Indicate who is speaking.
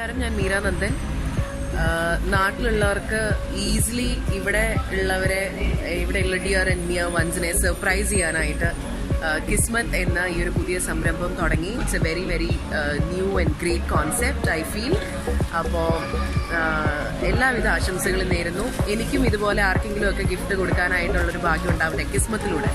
Speaker 1: നമസ്കാരം, ഞാൻ മീര നന്ദൻ. നാട്ടിലുള്ളവർക്ക് ഈസിലി ഇവിടെയുള്ള ഡിയർ ആൻഡ് നിയർ വൺസിനെ സർപ്രൈസ് ചെയ്യാനായിട്ട് കിസ്മത്ത് എന്ന ഈ ഒരു പുതിയ സംരംഭം തുടങ്ങി. It's A very very new and great concept I feel. അപ്പോൾ എല്ലാവിധ ആശംസകളും നേരുന്നു. എനിക്കും ഇതുപോലെ ആർക്കെങ്കിലും ഒക്കെ ഗിഫ്റ്റ് കൊടുക്കാനായിട്ടുള്ളൊരു ഭാഗ്യം ഉണ്ടാവട്ടെ കിസ്മത്തിലൂടെ.